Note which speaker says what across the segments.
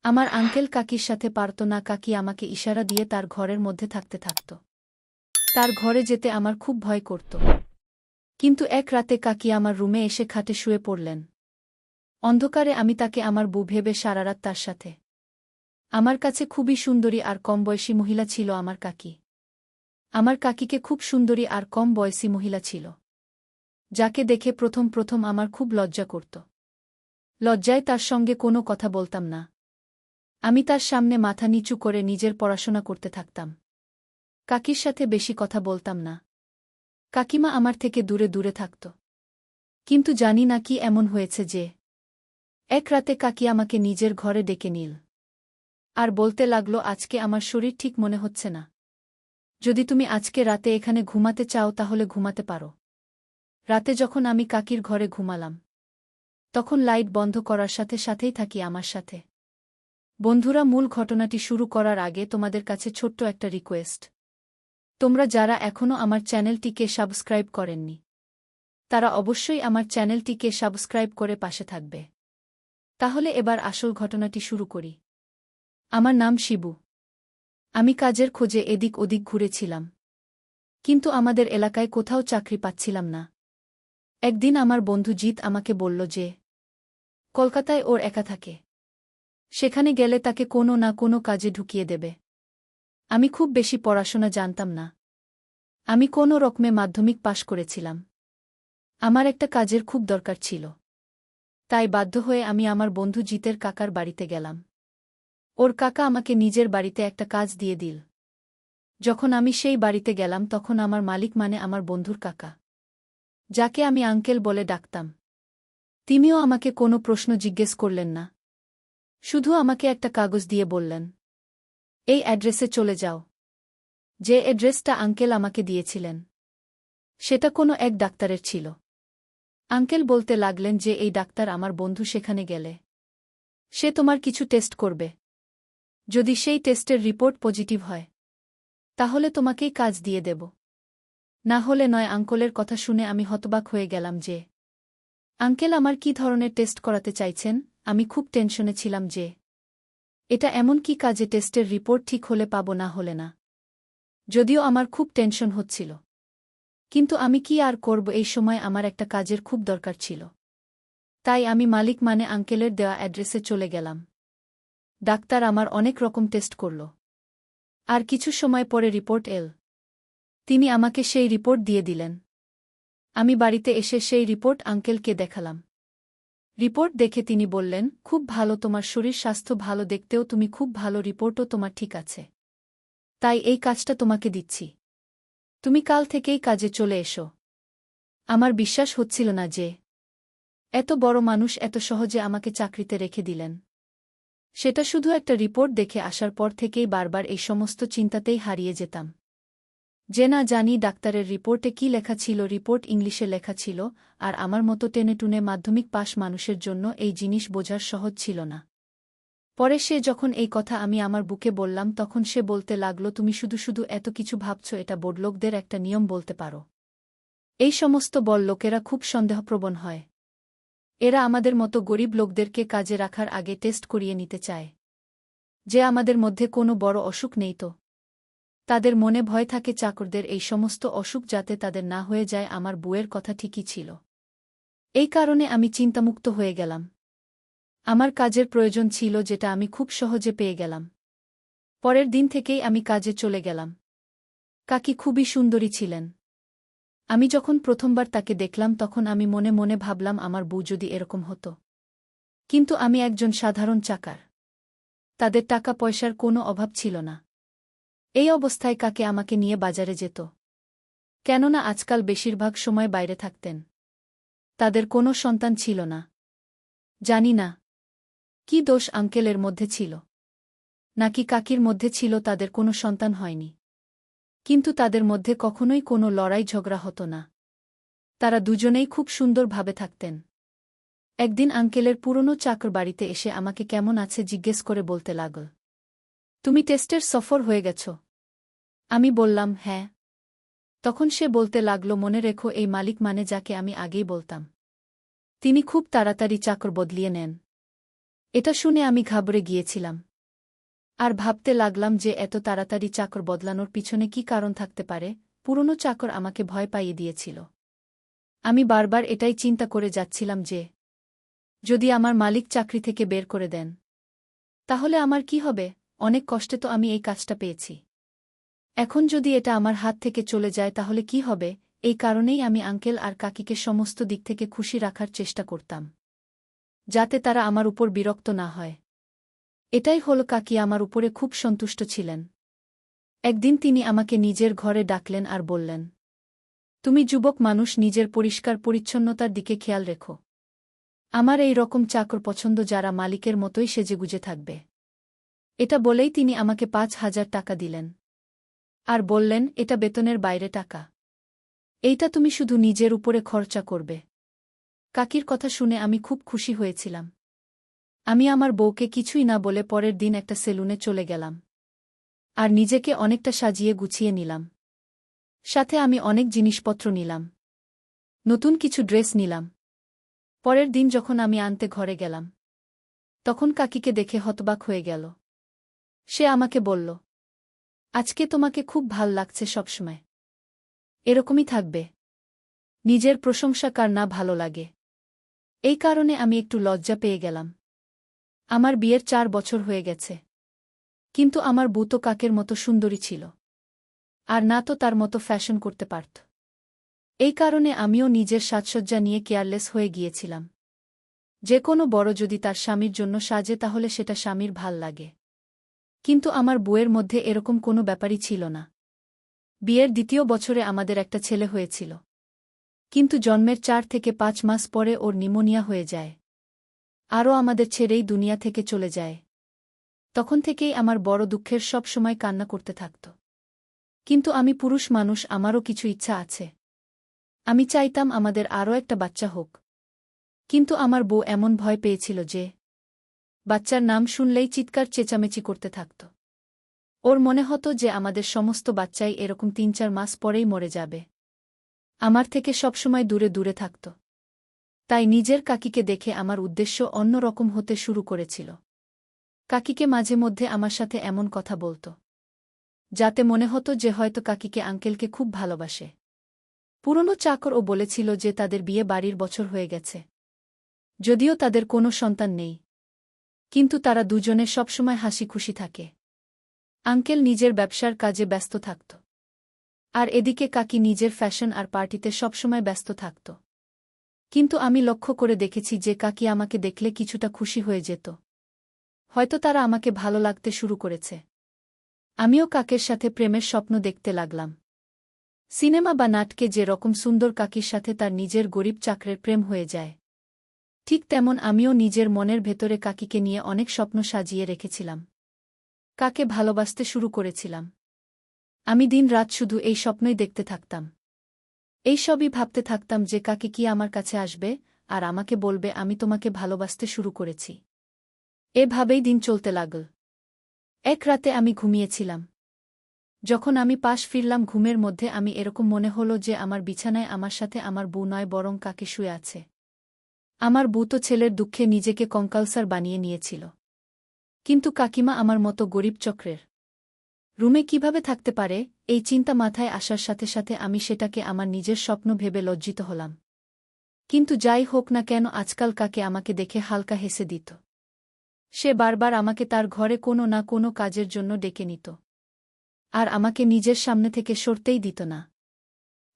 Speaker 1: আমার আঙ্কেল কাকির সাথে পারত না, কাকি আমাকে ইশারা দিয়ে তার ঘরের মধ্যে থাকতে থাকত। তার ঘরে যেতে আমার খুব ভয় করত। কিন্তু এক রাতে কাকি আমার রুমে এসে খাটে শুয়ে পড়লেন। অন্ধকারে আমি তাকে আমার বউ ভেবে সারারাত তার সাথে। আমার কাছে খুবই সুন্দরী আর কম বয়সী মহিলা ছিল আমার কাকি। আমার কাকিকে খুব সুন্দরী আর কম বয়সী মহিলা ছিল, যাকে দেখে প্রথম প্রথম আমার খুব লজ্জা করত। লজ্জায় তার সঙ্গে কোনো কথা বলতাম না। আমি তার সামনে মাথা নিচু করে নিজের পড়াশোনা করতে থাকতাম। কাকির সাথে বেশি কথা বলতাম না। কাকিমা আমার থেকে দূরে দূরে থাকত। কিন্তু জানি না কি এমন হয়েছে যে এক রাতে কাকি আমাকে নিজের ঘরে ডেকে নিল আর বলতে লাগল, আজকে আমার শরীর ঠিক মনে হচ্ছে না। যদি তুমি আজকে রাতে এখানে ঘুমাতে চাও তাহলে ঘুমাতে পারো। রাতে যখন আমি কাকির ঘরে ঘুমালাম, তখন লাইট বন্ধ করার সাথে সাথেই থাকি আমার সাথে। বন্ধুরা, মূল ঘটনাটি শুরু করার আগে তোমাদের কাছে ছোট্ট একটা রিকোয়েস্ট। তোমরা যারা এখনও আমার চ্যানেলটিকে সাবস্ক্রাইব করেননি, তারা অবশ্যই আমার চ্যানেলটিকে সাবস্ক্রাইব করে পাশে থাকবে। তাহলে এবার আসল ঘটনাটি শুরু করি। আমার নাম শিবু। আমি কাজের খোঁজে এদিক ওদিক ঘুরেছিলাম, কিন্তু আমাদের এলাকায় কোথাও চাকরি পাচ্ছিলাম না। একদিন আমার বন্ধু জিৎ আমাকে বলল যে কলকাতায় ওর একা থাকে, সেখানে গেলে তাকে কোনো না কোনো কাজে ঢুকিয়ে দেবে। আমি খুব বেশি পড়াশোনা জানতাম না। আমি কোনো রকমে মাধ্যমিক পাশ করেছিলাম। আমার একটা কাজের খুব দরকার ছিল, তাই বাধ্য হয়ে আমি আমার বন্ধু জিতের কাকার বাড়িতে গেলাম। ওর কাকা আমাকে নিজের বাড়িতে একটা কাজ দিয়ে দিল। যখন আমি সেই বাড়িতে গেলাম তখন আমার মালিক মানে আমার বন্ধুর কাকা, যাকে আমি আঙ্কেল বলে ডাকতাম, তিনিও আমাকে কোনো প্রশ্ন জিজ্ঞেস করলেন না। শুধু আমাকে একটা কাগজ দিয়ে বললেন, এই অ্যাড্রেসে চলে যাও। যে অ্যাড্রেসটা আঙ্কেল আমাকে দিয়েছিলেন, সেটা কোনো এক ডাক্তারের ছিল। আঙ্কেল বলতে লাগলেন যে এই ডাক্তার আমার বন্ধু সেখানে গেলে সে তোমার কিছু টেস্ট করবে। যদি সেই টেস্টের রিপোর্ট পজিটিভ হয়, তাহলে তোমাকেই কাজ দিয়ে দেব, না হলে নয়। আঙ্কেলের কথা শুনে আমি হতবাক হয়ে গেলাম যে আঙ্কেল আমার কী ধরনের টেস্ট করাতে চাইছেন। আমি খুব টেনশনে ছিলাম যে এটা এমন কি কাজে টেস্টের রিপোর্ট ঠিক হলে পাবো, না হলে না। যদিও আমার খুব টেনশন হচ্ছিল, কিন্তু আমি কি আর করব, এই সময় আমার একটা কাজের খুব দরকার ছিল। তাই আমি মালিক মানে আঙ্কেলের দেওয়া অ্যাড্রেসে চলে গেলাম। ডাক্তার আমার অনেক রকম টেস্ট করল, আর কিছু সময় পরে রিপোর্ট এল। তিনি আমাকে সেই রিপোর্ট দিয়ে দিলেন। আমি বাড়িতে এসে সেই রিপোর্ট আঙ্কেলকে দেখালাম। রিপোর্ট দেখে তিনি বললেন, খুব ভালো, তোমার শরীর স্বাস্থ্য ভালো, দেখতেও তুমি খুব ভালো, রিপোর্টও তোমার ঠিক আছে। তাই এই কাজটা তোমাকে দিচ্ছি। তুমি কাল থেকেই কাজে চলে এসো। আমার বিশ্বাস হচ্ছিল না যে এত বড় মানুষ এত সহজে আমাকে চাকরিতে রেখে দিলেন। সেটা শুধু একটা রিপোর্ট দেখে আসার পর থেকেই বারবার এই সমস্ত চিন্তাতেই হারিয়ে যেতাম যে না জানি ডাক্তারের রিপোর্টে কি লেখা ছিল। রিপোর্ট ইংলিশে লেখা ছিল, আর আমার মতো টেনেটুনে মাধ্যমিক পাশ মানুষের জন্য এই জিনিস বোঝার সহজ ছিল না। পরে সে যখন এই কথা আমি আমার বুকে বললাম, তখন সে বলতে লাগল, তুমি শুধু শুধু এত কিছু ভাবছ, এটা বড়লোকদের একটা নিয়ম বলতে পারো। এই সমস্ত বড় লোকেরা খুব সন্দেহপ্রবণ হয়। এরা আমাদের মতো গরিব লোকদেরকে কাজে রাখার আগে টেস্ট করিয়ে নিতে চায় যে আমাদের মধ্যে কোনো বড় অসুখ নেই তো। তাদের মনে ভয় থাকে চাকরদের এই সমস্ত অসুখ যাতে তাদের না হয়ে যায়। আমার বউয়ের কথা ঠিকই ছিল। এই কারণে আমি চিন্তামুক্ত হয়ে গেলাম। আমার কাজের প্রয়োজন ছিল, যেটা আমি খুব সহজে পেয়ে গেলাম। পরের দিন থেকেই আমি কাজে চলে গেলাম। কাকি খুবই সুন্দরী ছিলেন। আমি যখন প্রথমবার তাকে দেখলাম তখন আমি মনে মনে ভাবলাম, আমার বউ যদি এরকম হতো। কিন্তু আমি একজন সাধারণ চাকর। তাদের টাকা পয়সার কোনো অভাব ছিল না। এই অবস্থায় কাকে আমাকে নিয়ে বাজারে যেত, কেননা আজকাল বেশিরভাগ সময় বাইরে থাকতেন। তাদের কোনো সন্তান ছিল না। জানি না কি দোষ আঙ্কেলের মধ্যে ছিল, নাকি কাকির মধ্যে ছিল, তাদের কোনো সন্তান হয়নি। কিন্তু তাদের মধ্যে কখনোই কোনো লড়াই ঝগড়া হতো না। তারা দুজনেই খুব সুন্দরভাবে থাকতেন। একদিন আঙ্কেলের পুরনো চাকর বাড়িতে এসে আমাকে কেমন আছে জিজ্ঞেস করে বলতে লাগল, তুমি টেস্টের সফর হয়ে গেছ? আমি বললাম, হ্যাঁ। তখন সে বলতে লাগল, মনে রেখো, এই মালিক মানে যাকে আমি আগেই বলতাম, তিনি খুব তাড়াতাড়ি চাকর বদলিয়ে নেন। এটা শুনে আমি ঘাবড়ে গিয়েছিলাম। আর ভাবতে লাগলাম যে এত তাড়াতাড়ি চাকর বদলানোর পিছনে কি কারণ থাকতে পারে। পুরনো চাকর আমাকে ভয় পাইয়ে দিয়েছিল। আমি বারবার এটাই চিন্তা করে যাচ্ছিলাম যে যদি আমার মালিক চাকরি থেকে বের করে দেন তাহলে আমার কি হবে। অনেক কষ্টে তো আমি এই কাজটা পেয়েছি। এখন যদি এটা আমার হাত থেকে চলে যায় তাহলে কি হবে। এই কারণেই আমি আঙ্কেল আর কাকিকে সমস্ত দিক থেকে খুশি রাখার চেষ্টা করতাম, যাতে তারা আমার উপর বিরক্ত না হয়। এটাই হল কাকি আমার উপরে খুব সন্তুষ্ট ছিলেন। একদিন তিনি আমাকে নিজের ঘরে ডাকলেন আর বললেন, তুমি যুবক মানুষ, নিজের পরিষ্কার পরিচ্ছন্নতার দিকে খেয়াল রেখো। আমার এই রকম চাকর পছন্দ যারা মালিকের মতোই সেজেগুজে থাকবে। এটা বলেই তিনি আমাকে ৫,০০০ টাকা দিলেন আর বললেন, এটা বেতনের বাইরে টাকা। এইটা তুমি শুধু নিজের উপরে খরচা করবে। কাকির কথা শুনে আমি খুব খুশি হয়েছিলাম। আমি আমার বউকে কিছুই না বলে পরের দিন একটা সেলুনে চলে গেলাম আর নিজেকে অনেকটা সাজিয়ে গুছিয়ে নিলাম। সাথে আমি অনেক জিনিসপত্র নিলাম, নতুন কিছু ড্রেস নিলাম। পরের দিন যখন আমি আনতে ঘরে গেলাম তখন কাকিকে দেখে হতবাক হয়ে গেল। সে আমাকে বলল, আজকে তোমাকে খুব ভাল লাগছে, সবসময় এরকমই থাকবে। নিজের প্রশংসা কার না ভালো লাগে। এই কারণে আমি একটু লজ্জা পেয়ে গেলাম। আমার বিয়ের ৪ বছর হয়ে গেছে, কিন্তু আমার বউ তো কাকের মতো সুন্দরী ছিল, আর না তো তার মতো ফ্যাশন করতে পারত। এই কারণে আমিও নিজের সাজসজ্জা নিয়ে কেয়ারলেস হয়ে গিয়েছিলাম। যে কোনো বড় যদি তার স্বামীর জন্য সাজে তাহলে সেটা স্বামীর ভাল লাগে, কিন্তু আমার বউয়ের মধ্যে এরকম কোনো ব্যাপারই ছিল না। বিয়ের দ্বিতীয় বছরে আমাদের একটা ছেলে হয়েছিল, কিন্তু জন্মের ৪ থেকে ৫ মাস পরে ওর নিউমোনিয়া হয়ে যায়। আরও আমাদের ছেড়েই দুনিয়া থেকে চলে যায়। তখন থেকেই আমার বড় দুঃখের সব সময় কান্না করতে থাকত। কিন্তু আমি পুরুষ মানুষ, আমারও কিছু ইচ্ছা আছে। আমি চাইতাম আমাদের আরও একটা বাচ্চা হোক, কিন্তু আমার বউ এমন ভয় পেয়েছিল যে বাচ্চার নাম শুনলেই চিৎকার চেঁচামেচি করতে থাকত। ওর মনে হতো যে আমাদের সমস্ত বাচ্চাই এরকম ৩-৪ মাস পরেই মরে যাবে। আমার থেকে সবসময় দূরে দূরে থাকত। তাই নিজের কাকিকে দেখে আমার উদ্দেশ্য অন্য রকম হতে শুরু করেছিল। কাকিকে মাঝে মধ্যে আমার সাথে এমন কথা বলত যাতে মনে হতো যে হয়তো কাকিকে আঙ্কেলকে খুব ভালোবাসে। পুরনো চাকর ও বলেছিল যে তাদের বিয়ে বাড়ির বছর হয়ে গেছে, যদিও তাদের কোনো সন্তান নেই, কিন্তু তারা দুজনে সবসময় হাসি খুশি থাকে। আঙ্কেল নিজের ব্যবসার কাজে ব্যস্ত থাকত, আর এদিকে কাকি নিজের ফ্যাশন আর পার্টিতে সবসময় ব্যস্ত থাকত। কিন্তু আমি লক্ষ্য করে দেখেছি যে কাকি আমাকে দেখলে কিছুটা খুশি হয়ে যেত। হয়তো তারা আমাকে ভালো লাগতে শুরু করেছে। আমিও কাকের সাথে প্রেমের স্বপ্ন দেখতে লাগলাম। সিনেমা বা নাটকে যে রকম সুন্দর কাকির সাথে তার নিজের গরিব চাকরের প্রেম হয়ে যায়, ঠিক তেমন আমিও নিজের মনের ভেতরে কাকিকে নিয়ে অনেক স্বপ্ন সাজিয়ে রেখেছিলাম। কাকে ভালোবাসতে শুরু করেছিলাম। আমি দিন রাত শুধু এই স্বপ্নই দেখতে থাকতাম। এই সবই ভাবতে থাকতাম যে কাকে কি আমার কাছে আসবে আর আমাকে বলবে, আমি তোমাকে ভালোবাসতে শুরু করেছি। এভাবেই দিন চলতে লাগল। এক রাতে আমি ঘুমিয়েছিলাম। যখন আমি পাশ ফিরলাম ঘুমের মধ্যে, আমি এরকম মনে হলো যে আমার বিছানায় আমার সাথে আমার বউ নয় বরং কাকে শুয়ে আছে। আমার বউ তো ছেলের দুঃখে নিজেকে কঙ্কালসার বানিয়ে নিয়েছিল, কিন্তু কাকিমা আমার মতো গরিব চক্রের রুমে কিভাবে থাকতে পারে, এই চিন্তা মাথায় আসার সাথে সাথে আমি সেটাকে আমার নিজের স্বপ্ন ভেবে লজ্জিত হলাম। কিন্তু যাই হোক না কেন, আজকাল কাকে আমাকে দেখে হালকা হেসে দিত। সে বারবার আমাকে তার ঘরে কোনো না কোনো কাজের জন্য ডেকে নিত, আর আমাকে নিজের সামনে থেকে সরতেই দিত না।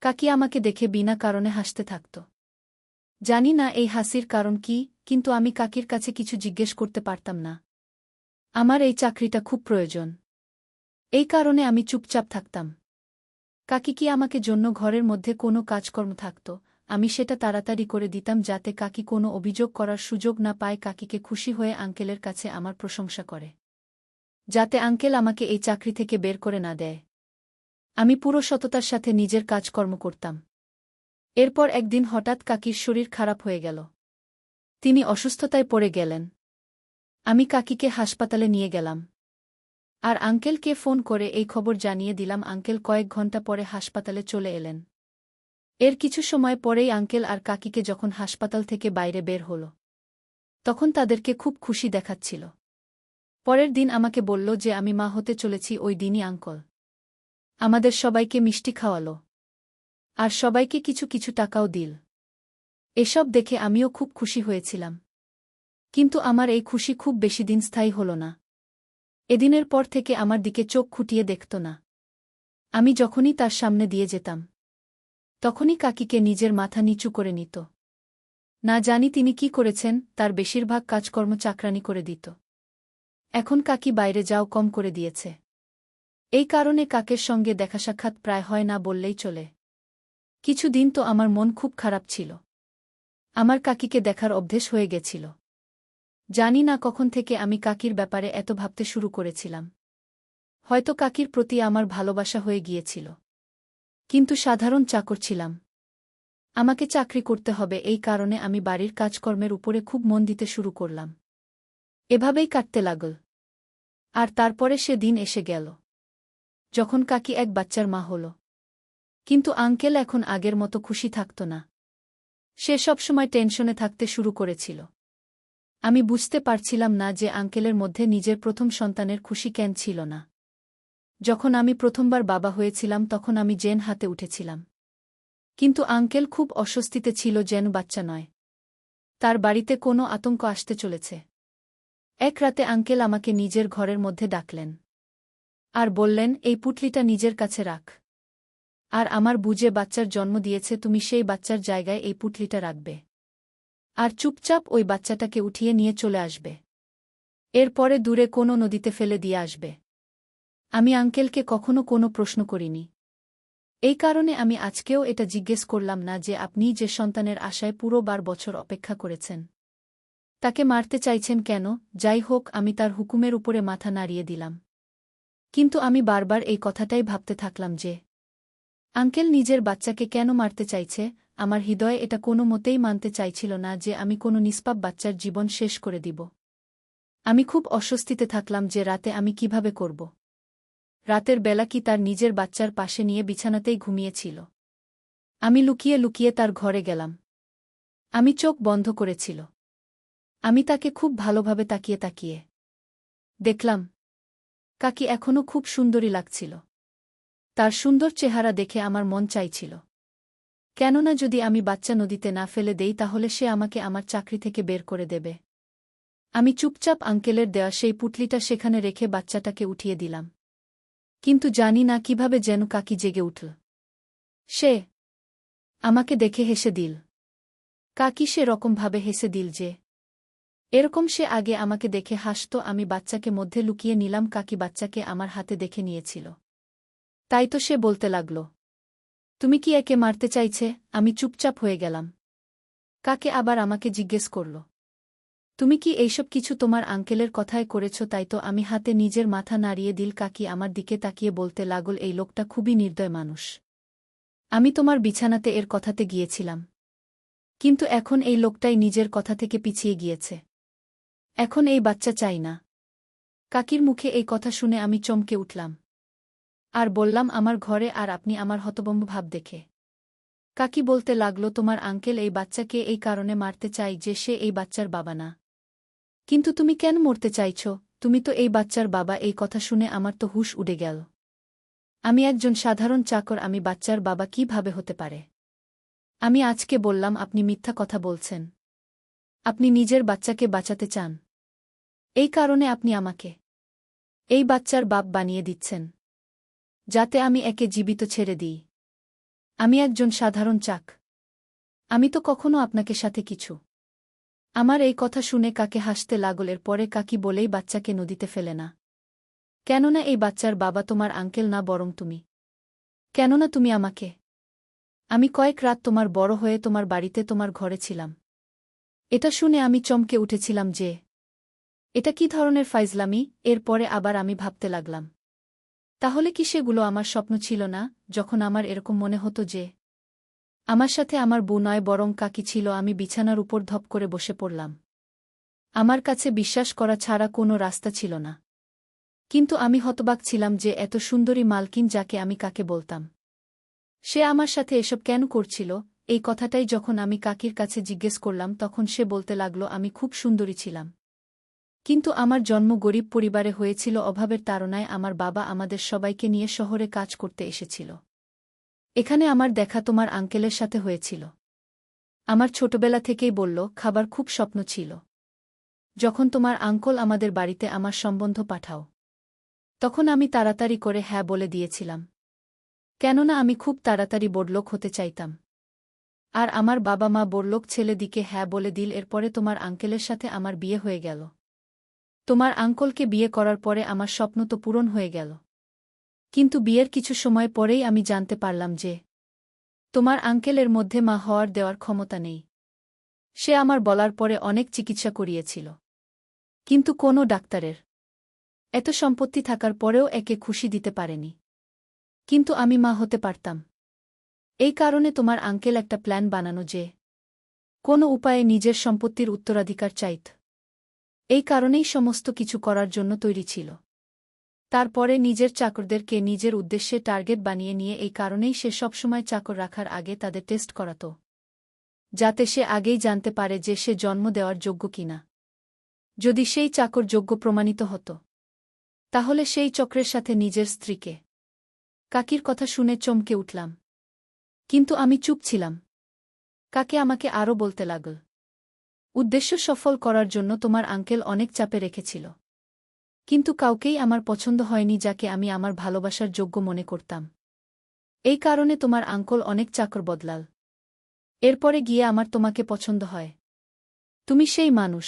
Speaker 1: কাকি আমাকে দেখে বিনা কারণে হাসতে থাকত। জানি না এই হাসির কারণ কি, কিন্তু আমি কাকির কাছে কিছু জিজ্ঞেস করতে পারতাম না। আমার এই চাকরিটা খুব প্রয়োজন, এই কারণে আমি চুপচাপ থাকতাম। কাকি কি আমাকে জন্য ঘরের মধ্যে কোনো কাজকর্ম থাকত, আমি সেটা তাড়াতাড়ি করে দিতাম যাতে কাকি কোনো অভিযোগ করার সুযোগ না পায়। কাকিকে খুশি হয়ে আঙ্কেলের কাছে আমার প্রশংসা করে, যাতে আঙ্কেল আমাকে এই চাকরি থেকে বের করে না দেয়। আমি পুরো সততার সাথে নিজের কাজকর্ম করতাম। এরপর একদিন হঠাৎ কাকির শরীর খারাপ হয়ে গেল। তিনি অসুস্থতায় পড়ে গেলেন। আমি কাকিকে হাসপাতালে নিয়ে গেলাম আর আঙ্কেলকে ফোন করে এই খবর জানিয়ে দিলাম। আঙ্কেল কয়েক ঘন্টা পরে হাসপাতালে চলে এলেন। এর কিছু সময় পরেই আঙ্কেল আর কাকিকে যখন হাসপাতাল থেকে বাইরে বের হল, তখন তাদেরকে খুব খুশি দেখাচ্ছিল। পরের দিন আমাকে বলল যে আমি মা হতে চলেছি। ওই দিনই আঙ্কল আমাদের সবাইকে মিষ্টি খাওয়ালো আর সবাইকে কিছু কিছু টাকাও দিল। এসব দেখে আমিও খুব খুশি হয়েছিলাম। কিন্তু আমার এই খুশি খুব বেশি দিন স্থায়ী হল না। এদিনের পর থেকে আমার দিকে চোখ খুঁটিয়ে দেখত না। আমি যখনই তার সামনে দিয়ে যেতাম তখনই কাকিকে নিজের মাথা নিচু করে নিত। না জানি তিনি কি করেছেন, তার বেশিরভাগ কাজকর্ম চাকরানি করে দিত। এখন কাকি বাইরে যাও কম করে দিয়েছে। এই কারণে কাকের সঙ্গে দেখা সাক্ষাৎ প্রায় হয় না বললেই চলে। কিছু দিন তো আমার মন খুব খারাপ ছিল। আমার কাকিকে দেখার অভ্যেস হয়ে গেছিল। জানি না কখন থেকে আমি কাকির ব্যাপারে এত ভাবতে শুরু করেছিলাম। হয়তো কাকির প্রতি আমার ভালোবাসা হয়ে গিয়েছিল। কিন্তু সাধারণ চাকর ছিলাম। আমাকে চাকরি করতে হবে, এই কারণে আমি বাড়ির কাজকর্মের উপরে খুব মন দিতে শুরু করলাম। এভাবেই কাটতে লাগল। আর তারপরে সে দিন এসে গেল যখন কাকি এক বাচ্চার মা হল। কিন্তু আঙ্কেল এখন আগের মতো খুশি থাকত না। সে সবসময় টেনশনে থাকতে শুরু করেছিল। আমি বুঝতে পারছিলাম না যে আঙ্কেলের মধ্যে নিজের প্রথম সন্তানের খুশি কেন ছিল না। যখন আমি প্রথমবার বাবা হয়েছিলাম তখন আমি জেন হাতে উঠেছিলাম। কিন্তু আঙ্কেল খুব অস্বস্তিতে ছিল, যেন বাচ্চা নয়, তার বাড়িতে কোনো আতঙ্ক আসতে চলেছে। এক রাতে আঙ্কেল আমাকে নিজের ঘরের মধ্যে ডাকলেন আর বললেন, এই পুটলিটা নিজের কাছে রাখ। আর আমার বুঝে বাচ্চার জন্ম দিয়েছে, তুমি সেই বাচ্চার জায়গায় এই পুটলিটা রাখবে আর চুপচাপ ওই বাচ্চাটাকে উঠিয়ে নিয়ে চলে আসবে। এরপরে দূরে কোনো নদীতে ফেলে দিয়ে আসবে। আমি আঙ্কেলকে কখনো কোনো প্রশ্ন করিনি। এই কারণে আমি আজকেও এটা জিজ্ঞেস করলাম না যে আপনি যে সন্তানের আশায় পুরো 12 বছর অপেক্ষা করেছেন তাকে মারতে চাইছেন কেন। যাই হোক, আমি তার হুকুমের উপরে মাথা নাড়িয়ে দিলাম। কিন্তু আমি বারবার এই কথাটাই ভাবতে থাকলাম যে আঙ্কেল নিজের বাচ্চাকে কেন মারতে চাইছে। আমার হৃদয়ে এটা কোনো মতেই মানতে চাইছিল না যে আমি কোনো নিষ্পাপ বাচ্চার জীবন শেষ করে দিব। আমি খুব অস্বস্তিতে থাকলাম যে রাতে আমি কিভাবে করব। রাতের বেলা কি তার নিজের বাচ্চার পাশে নিয়ে বিছানাতেই ঘুমিয়েছিল। আমি লুকিয়ে লুকিয়ে তার ঘরে গেলাম। আমি চোখ বন্ধ করেছিল। আমি তাকে খুব ভালোভাবে তাকিয়ে তাকিয়ে দেখলাম কাকি এখনও খুব সুন্দরী লাগছিল। তার সুন্দর চেহারা দেখে আমার মন চাইছিল, কেননা যদি আমি বাচ্চা নদীতে না ফেলে দেই তাহলে সে আমাকে আমার চাকরি থেকে বের করে দেবে। আমি চুপচাপ আঙ্কেলের দেওয়া সেই পুটলিটা সেখানে রেখে বাচ্চাটাকে উঠিয়ে দিলাম। কিন্তু জানি না কিভাবে যেন কাকি জেগে উঠল। সে আমাকে দেখে হেসে দিল। কাকি সে রকমভাবে হেসে দিল যে এরকম সে আগে আমাকে দেখে হাসত। আমি বাচ্চাকে মধ্যে লুকিয়ে নিলাম। কাকি বাচ্চাকে আমার হাতে দেখে নিয়েছিল। তাই তো সে বলতে লাগল, তুমি কি একে মারতে চাইছে? আমি চুপচাপ হয়ে গেলাম। কাকে আবার আমাকে জিজ্ঞেস করল, তুমি কি এইসব কিছু তোমার আঙ্কেলের কথায় করেছ? তাই তো আমি হাতে নিজের মাথা নাড়িয়ে দিল। কাকি আমার দিকে তাকিয়ে বলতে লাগল, এই লোকটা খুবই নির্দয় মানুষ। আমি তোমার বিছানাতে এর কথাতে গিয়েছিলাম, কিন্তু এখন এই লোকটাই নিজের কথা থেকে পিছিয়ে গিয়েছে। এখন এই বাচ্চা চাই না। কাকির মুখে এই কথা শুনে আমি চমকে উঠলাম আর বললাম, আমার ঘরে আর আপনি আমার হতভম্ব ভাব দেখে। কাকি বলতে লাগল, তোমার আঙ্কেল এই বাচ্চাকে এই কারণে মারতে চাই যে সে এই বাচ্চার বাবা না। কিন্তু তুমি কেন মরতে চাইছ? তুমি তো এই বাচ্চার বাবা। এই কথা শুনে আমার তো হুঁশ উড়ে গেল। আমি একজন সাধারণ চাকর, আমি বাচ্চার বাবা কিভাবে হতে পারে? আমি আজকে বললাম, আপনি মিথ্যা কথা বলছেন। আপনি নিজের বাচ্চাকে বাঁচাতে চান, এই কারণে আপনি আমাকে এই বাচ্চার বাপ বানিয়ে দিচ্ছেন যাতে আমি একে জীবিত ছেড়ে দিই। আমি একজন সাধারণ চাক। আমি তো কখনো আপনাকে সাথে কিছু। আমার এই কথা শুনে কাকে হাসতে লাগল। এর পরে কাকি বলেই বাচ্চাকে নদীতে ফেলে না, কেননা এই বাচ্চার বাবা তোমার আঙ্কেল না, বরং তুমি। কেননা তুমি আমাকে। আমি কয়েক রাত তোমার বড় হয়ে তোমার বাড়িতে তোমার ঘরে ছিলাম। এটা শুনে আমি চমকে উঠেছিলাম যে এটা কি ধরনের ফাইজলামি। এরপরে আবার আমি ভাবতে লাগলাম, তাহলে কি সেগুলো আমার স্বপ্ন ছিল না? যখন আমার এরকম মনে হতো যে আমার সাথে আমার বউ নয় বরং কাকি ছিল, আমি বিছানার উপর ধপ করে বসে পড়লাম। আমার কাছে বিশ্বাস করা ছাড়া কোনো রাস্তা ছিল না। কিন্তু আমি হতবাক ছিলাম যে এত সুন্দরী মালকিন যাকে আমি কাকে বলতাম, সে আমার সাথে এসব কেন করছিল। এই কথাটাই যখন আমি কাকির কাছে জিজ্ঞেস করলাম তখন সে বলতে লাগল আমি খুব সুন্দরী ছিলাম। কিন্তু আমার জন্ম গরিব পরিবারে হয়েছিল, অভাবের তাড়নায় আমার বাবা আমাদের সবাইকে নিয়ে শহরে কাজ করতে এসেছিল। এখানে আমার দেখা তোমার আঙ্কেলের সাথে হয়েছিল। আমার ছোটবেলা থেকেই বলল খাবার খুব স্বপ্ন ছিল। যখন তোমার আঙ্কল আমাদের বাড়িতে আমার সম্বন্ধ পাঠাও, তখন আমি তাড়াতাড়ি করে হ্যাঁ বলে দিয়েছিলাম, কেননা আমি খুব তাড়াতাড়ি বড়লোক হতে চাইতাম। আর আমার বাবা মা বড়লোক ছেলে দিকে হ্যাঁ বলে দিল। এরপরে তোমার আঙ্কেলের সাথে আমার বিয়ে হয়ে গেল। তোমার আঙ্কলকে বিয়ে করার পরে আমার স্বপ্ন তো পূরণ হয়ে গেল। কিন্তু বিয়ের কিছু সময় পরেই আমি জানতে পারলাম যে তোমার আঙ্কেলের মধ্যে মা হওয়ার দেওয়ার ক্ষমতা নেই। সে আমার বলার পরে অনেক চিকিৎসা করিয়েছিল, কিন্তু কোনো ডাক্তারের এত সম্পত্তি থাকার পরেও একে খুশি দিতে পারেনি। কিন্তু আমি মা হতে পারতাম। এই কারণে তোমার আঙ্কেল একটা প্ল্যান বানানো যে কোনো উপায়ে নিজের সম্পত্তির উত্তরাধিকার চাইত। এই কারণেই সমস্ত কিছু করার জন্য তৈরি ছিল। তারপরে নিজের চাকরদেরকে নিজের উদ্দেশ্যে টার্গেট বানিয়ে নিয়ে এই কারণেই সে সবসময় চাকর রাখার আগে তাদের টেস্ট করাত, যাতে সে আগেই জানতে পারে যে সে জন্ম দেওয়ার যোগ্য কিনা। যদি সেই চাকর যোগ্য প্রমাণিত হতো, তাহলে সেই চক্রের সাথে নিজের স্ত্রীকে। কাকির কথা শুনে চমকে উঠলাম, কিন্তু আমি চুপ ছিলাম। কাকে আমাকে আরও বলতে লাগল, উদ্দেশ্য সফল করার জন্য তোমার আঙ্কেল অনেক চাপে রেখেছিল, কিন্তু কাউকেই আমার পছন্দ হয়নি যাকে আমি আমার ভালোবাসার যোগ্য মনে করতাম। এই কারণে তোমার আঙ্কল অনেক চাকর বদলাল। এরপরে গিয়ে আমার তোমাকে পছন্দ হয়। তুমি সেই মানুষ